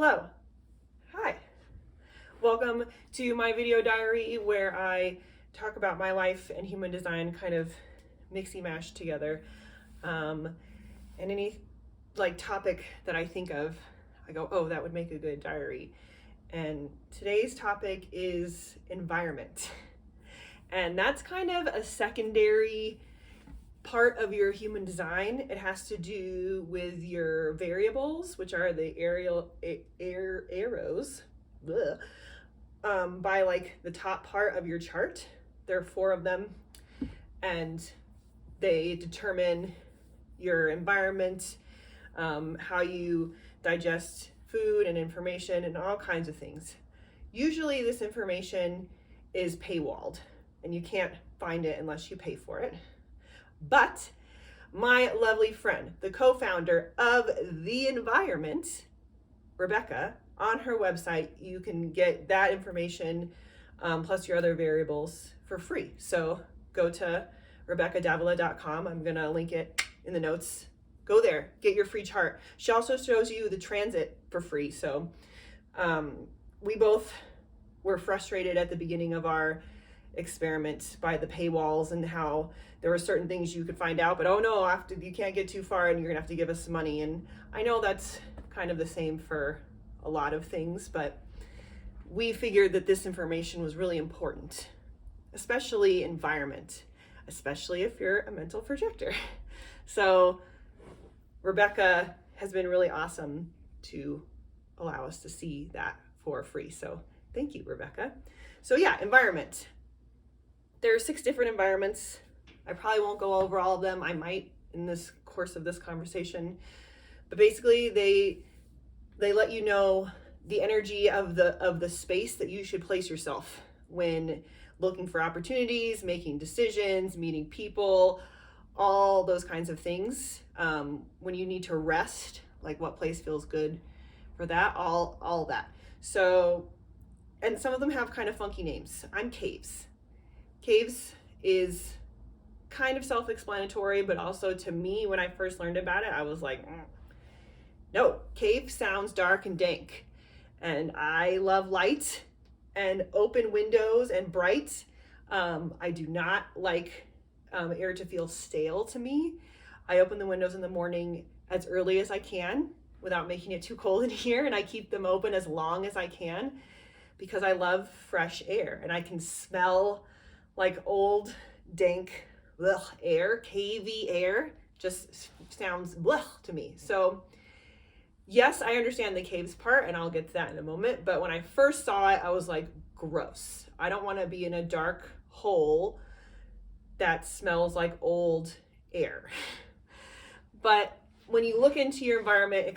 Hello. Hi. Welcome to my video diary where I talk about my life and human design kind of mixy mash together. And any topic that I think of, I go, oh, that would make a good diary. And today's topic is environment. And that's kind of a secondary part of your human design. It has to do with your variables, which are the arrows by like the top part of your chart. There are 4 of them, and they determine your environment, how you digest food and information and all kinds of things. Usually this information is paywalled and you can't find it unless you pay for it. But my lovely friend, the co-founder of The Environment, Rebecca, on her website, you can get that information plus your other variables for free. So go to RebeccaDavila.com. I'm going to link it in the notes. Go there, get your free chart. She also shows you the transit for free. So we both were frustrated at the beginning of our experiment by the paywalls and how there were certain things you could find out, but oh no, after you can't get too far and you're gonna have to give us some money. And I know that's kind of the same for a lot of things, but we figured that this information was really important, especially environment, especially if you're a mental projector. So Rebecca has been really awesome to allow us to see that for free. So thank you, Rebecca. So yeah, environment. There are 6 different environments. I probably won't go over all of them. I might in this course of this conversation. But basically they let you know the energy of the space that you should place yourself when looking for opportunities, making decisions, meeting people, all those kinds of things. When you need to rest, like what place feels good for that, all that. So, and some of them have kind of funky names. I'm caves. Caves is kind of self-explanatory, but also to me, when I first learned about it, I was like, no, cave sounds dark and dank. And I love light and open windows and bright. I do not like air to feel stale to me. I open the windows in the morning as early as I can without making it too cold in here, and I keep them open as long as I can because I love fresh air, and I can smell like old dank air, cavey air, just sounds to me. So yes, I understand the caves part, and I'll get to that in a moment, but when I first saw it, I was like, gross. I don't want to be in a dark hole that smells like old air. But when you look into your environment,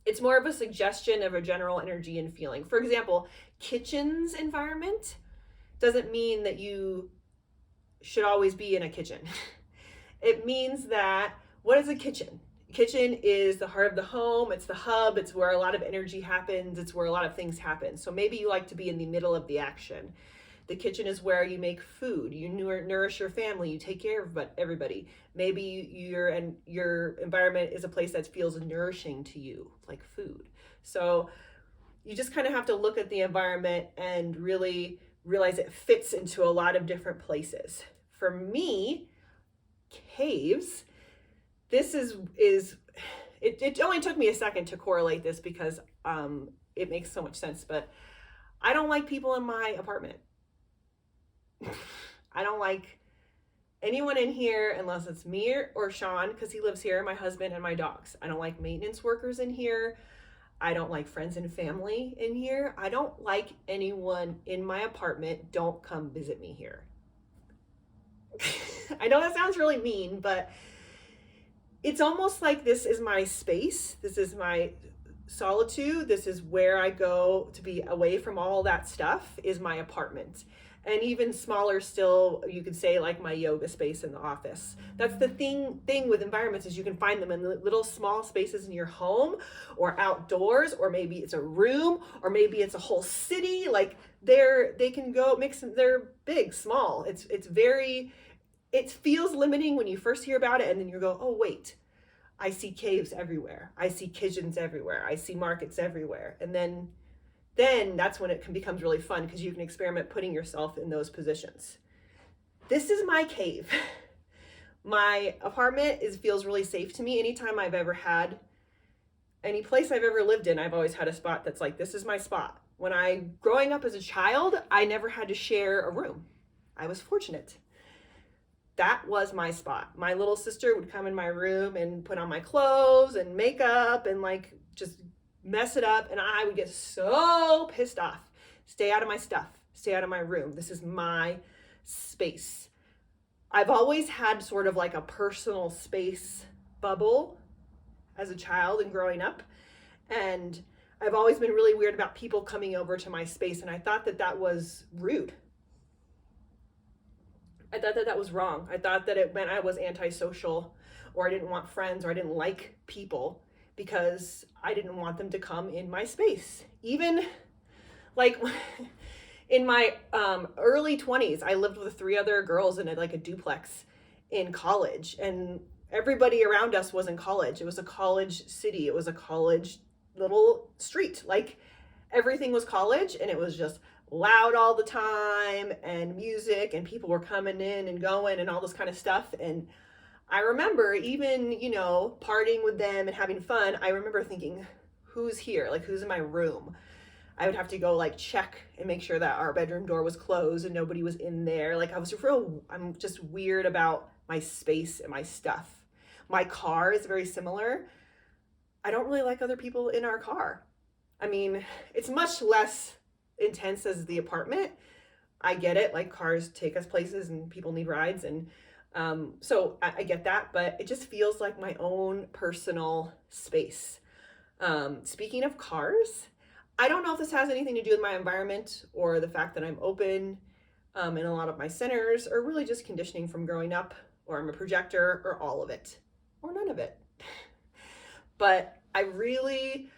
it's more of a suggestion of a general energy and feeling. For example, kitchen's environment doesn't mean that you should always be in a kitchen. It means that, what is a kitchen? Kitchen is the heart of the home. It's the hub. It's where a lot of energy happens. It's where a lot of things happen. So maybe you like to be in the middle of the action. The kitchen is where you make food, you nourish your family, you take care of everybody. Maybe your environment is a place that feels nourishing to you, like food. So you just kind of have to look at the environment and really realize it fits into a lot of different places. For me, caves, this is it only took me a second to correlate this because it makes so much sense, but I don't like people in my apartment. I don't like anyone in here unless it's me or Sean, because he lives here, my husband, and my dogs. I don't like maintenance workers in here. I don't like friends and family in here. I don't like anyone in my apartment. Don't come visit me here. I know that sounds really mean, but it's almost like this is my space. This is my solitude. This is where I go to be away from all that stuff, is my apartment. And even smaller still, you could say like my yoga space in the office. That's the thing with environments, is you can find them in little small spaces in your home or outdoors, or maybe it's a room, or maybe it's a whole city. Like they can go mix them. They're big, small. It feels limiting when you first hear about it, and then you go, oh wait, I see caves everywhere. I see kitchens everywhere. I see markets everywhere. And then that's when it becomes really fun, because you can experiment putting yourself in those positions. This is my cave. My apartment feels really safe to me. Anytime I've ever had any place I've ever lived in, I've always had a spot that's like, this is my spot. Growing up as a child, I never had to share a room. I was fortunate. That was my spot. My little sister would come in my room and put on my clothes and makeup and like just mess it up. And I would get so pissed off. Stay out of my stuff. Stay out of my room. This is my space. I've always had sort of like a personal space bubble as a child and growing up. And I've always been really weird about people coming over to my space. And I thought that was rude. I thought that was wrong. I thought that it meant I was antisocial, or I didn't want friends, or I didn't like people because I didn't want them to come in my space. Even like in my early 20s, I lived with 3 other girls in a duplex in college, and everybody around us was in college. It was a college city. It was a college little street. Like everything was college, and it was just loud all the time, and music, and people were coming in and going and all this kind of stuff. And I remember even, partying with them and having fun. I remember thinking, who's here? Like, who's in my room? I would have to go check and make sure that our bedroom door was closed and nobody was in there. I'm just weird about my space and my stuff. My car is very similar. I don't really like other people in our car. I mean, it's much less intense as the apartment. I get it. Like, cars take us places and people need rides. And so I get that, but it just feels like my own personal space. Speaking of cars, I don't know if this has anything to do with my environment or the fact that I'm open in a lot of my centers, or really just conditioning from growing up, or I'm a projector, or all of it, or none of it. But I really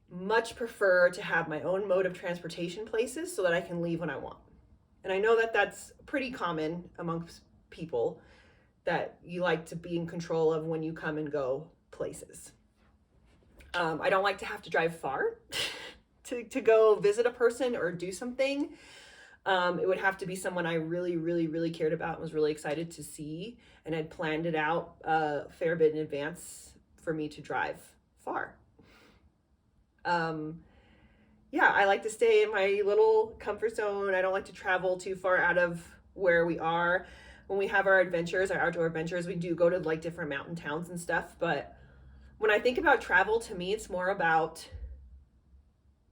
much prefer to have my own mode of transportation places so that I can leave when I want. And I know that that's pretty common amongst people, that you like to be in control of when you come and go places. I don't like to have to drive far to go visit a person or do something. It would have to be someone I really, really, really cared about and was really excited to see, and had planned it out a fair bit in advance for me to drive far. I like to stay in my little comfort zone. I don't like to travel too far out of where we are. When we have our adventures, our outdoor adventures, we do go to different mountain towns and stuff. But when I think about travel, to me, it's more about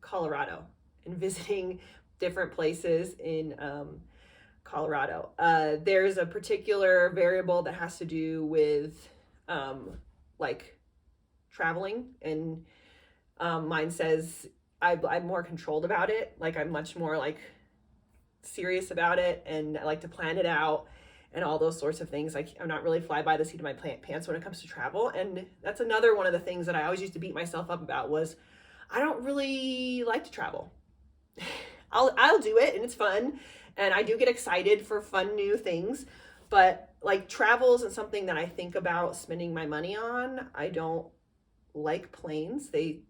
Colorado and visiting different places in Colorado. There's a particular variable that has to do with traveling, and mine says I'm more controlled about it. I'm much more serious about it, and I like to plan it out and all those sorts of things. I'm not really fly by the seat of my pants when it comes to travel. And that's another one of the things that I always used to beat myself up about, was I don't really like to travel. I'll do it, and it's fun, and I do get excited for fun new things, but travel isn't something that I think about spending my money on. I don't like planes. They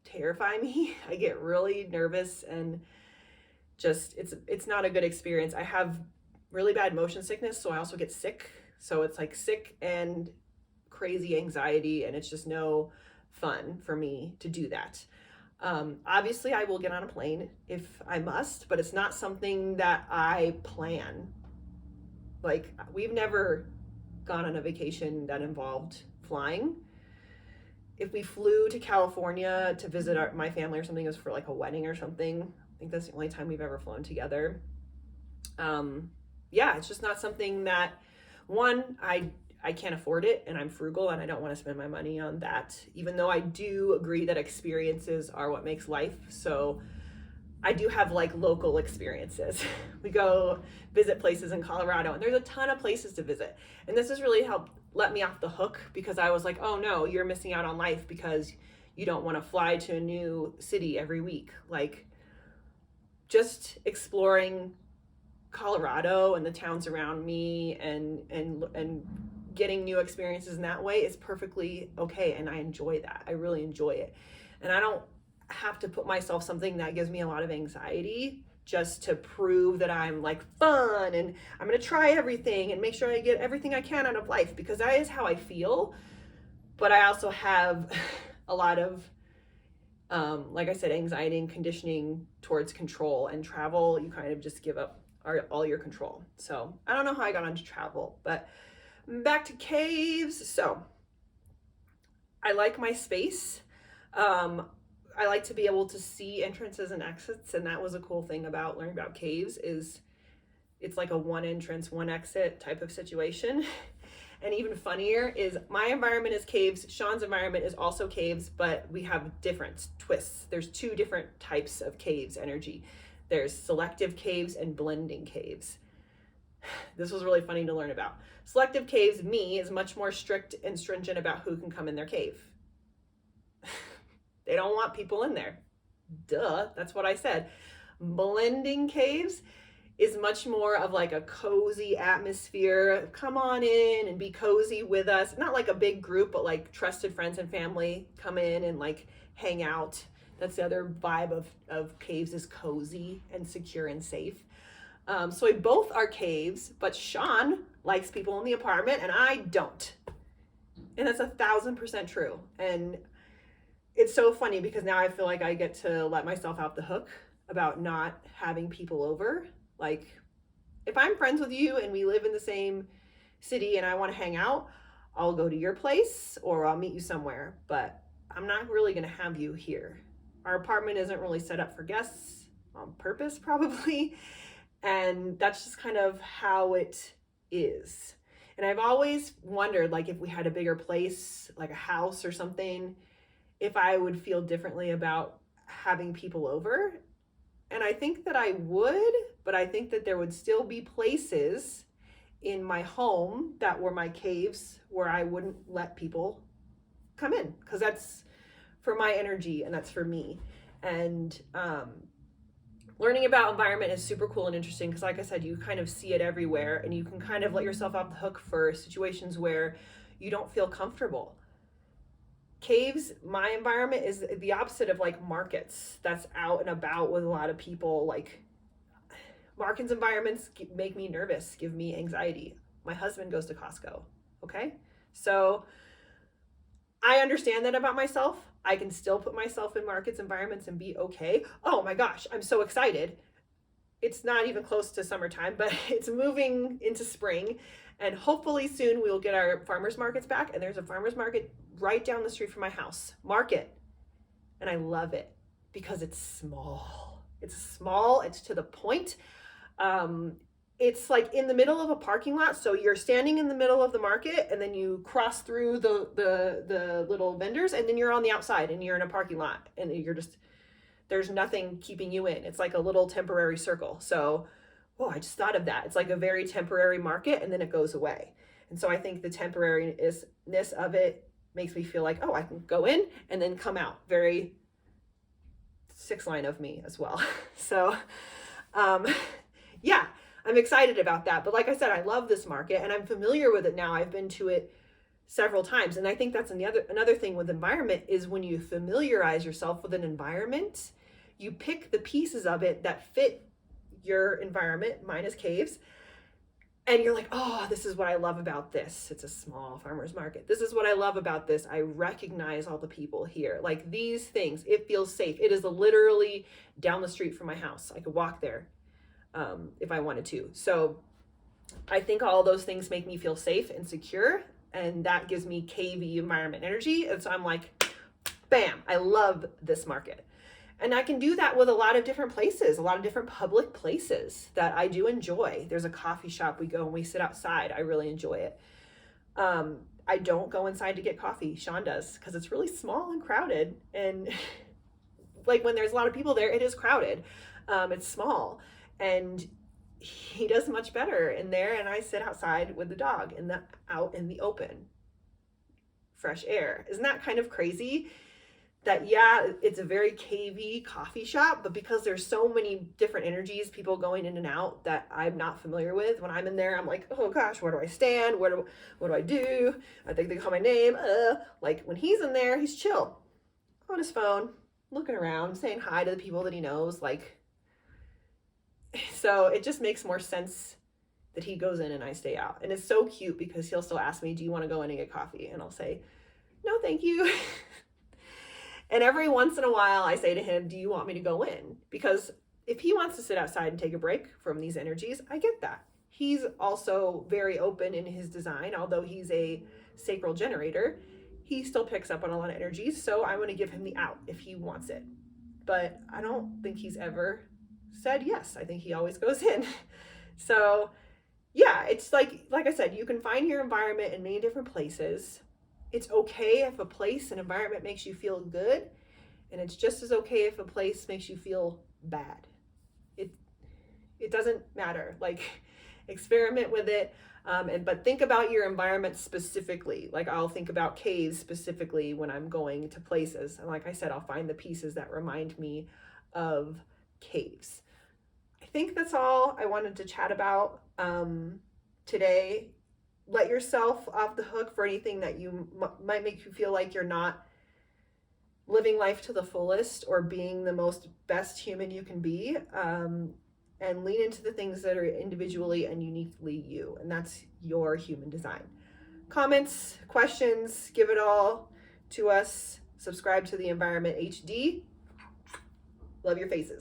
terrify me. I get really nervous, and just it's not a good experience. I have really bad motion sickness, so I also get sick. So it's sick and crazy anxiety, and it's just no fun for me to do that. Obviously I will get on a plane if I must, but it's not something that I plan. We've never gone on a vacation that involved flying. If we flew to California to visit my family or something, it was for a wedding or something. I think that's the only time we've ever flown together. It's just not something that, one, I can't afford it, and I'm frugal, and I don't want to spend my money on that, even though I do agree that experiences are what makes life. So I do have local experiences. We go visit places in Colorado, and there's a ton of places to visit. And this has really helped let me off the hook, because I was like, oh no, you're missing out on life because you don't want to fly to a new city every week. Just exploring Colorado and the towns around me, and getting new experiences in that way is perfectly okay. And I enjoy that. I really enjoy it. And I don't have to put myself something that gives me a lot of anxiety just to prove that I'm like fun and I'm going to try everything and make sure I get everything I can out of life, because that is how I feel. But I also have a lot of, like I said, anxiety and conditioning towards control, and travel, you kind of just give up all your control. So I don't know how I got onto travel, but back to caves. So I like my space. I like to be able to see entrances and exits, and that was a cool thing about learning about caves, is it's like a one entrance, one exit type of situation. And even funnier is my environment is caves, Sean's environment is also caves, but we have different twists. There's two different types of caves energy. There's selective caves and blending caves. This was really funny to learn about. Selective caves, me, is much more strict and stringent about who can come in their cave. They don't want people in there. Duh, that's what I said. Blending caves is much more of like a cozy atmosphere. Come on in and be cozy with us. Not like a big group, but like trusted friends and family come in and like hang out. That's the other vibe of caves, is cozy and secure and safe. So we both are caves, but Sean likes people in the apartment and I don't. And that's 1,000% true. And it's so funny because now I feel like I get to let myself out the hook about not having people over. Like, if I'm friends with you and we live in the same city and I want to hang out, I'll go to your place or I'll meet you somewhere, but I'm not really going to have you here. Our apartment isn't really set up for guests on purpose, probably. And that's just kind of how it is. And I've always wondered, like, if we had a bigger place, like a house or something, if I would feel differently about having people over. And I think that I would, but I think that there would still be places in my home that were my caves where I wouldn't let people come in, because that's for my energy and that's for me. And learning about environment is super cool and interesting, because like I said, you kind of see it everywhere and you can kind of let yourself off the hook for situations where you don't feel comfortable. Caves, my environment is the opposite of like markets that's out and about with a lot of people. Like, markets environments make me nervous, give me anxiety. My husband goes to Costco, okay? So I understand that about myself. I can still put myself in markets environments and be okay. Oh my gosh, I'm so excited. It's not even close to summertime, but it's moving into spring, and hopefully soon we'll get our farmers markets back. And there's a farmers market right down the street from my house, market. And I love it because it's small. It's to the point. It's like in the middle of a parking lot. So you're standing in the middle of the market and then you cross through the little vendors and then you're on the outside and you're in a parking lot and there's nothing keeping you in. It's like a little temporary circle. So, I just thought of that. It's like a very temporary market and then it goes away. And so I think the temporariness of it makes me feel like, I can go in and then come out. Very 6line of me as well. So, yeah, I'm excited about that. But like I said, I love this market and I'm familiar with it now. I've been to it several times. And I think that's another thing with environment is when you familiarize yourself with an environment, you pick the pieces of it that fit your environment. Mine is caves. And you're like, this is what I love about this. It's a small farmer's market. This is what I love about this. I recognize all the people here. Like these things, it feels safe. It is literally down the street from my house. I could walk there if I wanted to. So I think all those things make me feel safe and secure. And that gives me cavey environment energy. And so I'm like, bam, I love this market. And I can do that with a lot of different places, a lot of different public places that I do enjoy. There's a coffee shop we go and we sit outside. I really enjoy it. I don't go inside to get coffee. Sean does, because it's really small and crowded. And like when there's a lot of people there, it is crowded. It's small. And he does much better in there. And I sit outside with the dog out in the open. Fresh air. Isn't that kind of crazy? that, yeah, it's a very cavey coffee shop, but because there's so many different energies, people going in and out that I'm not familiar with, when I'm in there, I'm like, oh gosh, where do I stand? What do I do? I think they call my name. Like when he's in there, he's chill on his phone, looking around, saying hi to the people that he knows. Like, so it just makes more sense that he goes in and I stay out. And it's so cute because he'll still ask me, do you want to go in and get coffee? And I'll say, no, thank you. And every once in a while I say to him, do you want me to go in? Because if he wants to sit outside and take a break from these energies, I get that. He's also very open in his design. Although he's a sacral generator, he still picks up on a lot of energies. So I'm going to give him the out if he wants it. But I don't think he's ever said yes. I think he always goes in. So yeah, it's like I said, you can find your environment in many different places. It's okay if a place, an environment makes you feel good, and it's just as okay if a place makes you feel bad. It doesn't matter. Like, experiment with it, but think about your environment specifically. Like, I'll think about caves specifically when I'm going to places, and like I said, I'll find the pieces that remind me of caves. I think that's all I wanted to chat about today. Let yourself off the hook for anything that you might make you feel like you're not living life to the fullest or being the most best human you can be, and lean into the things that are individually and uniquely you, and that's your human design. Comments, questions, give it all to us. Subscribe to the Environment HD. Love your faces.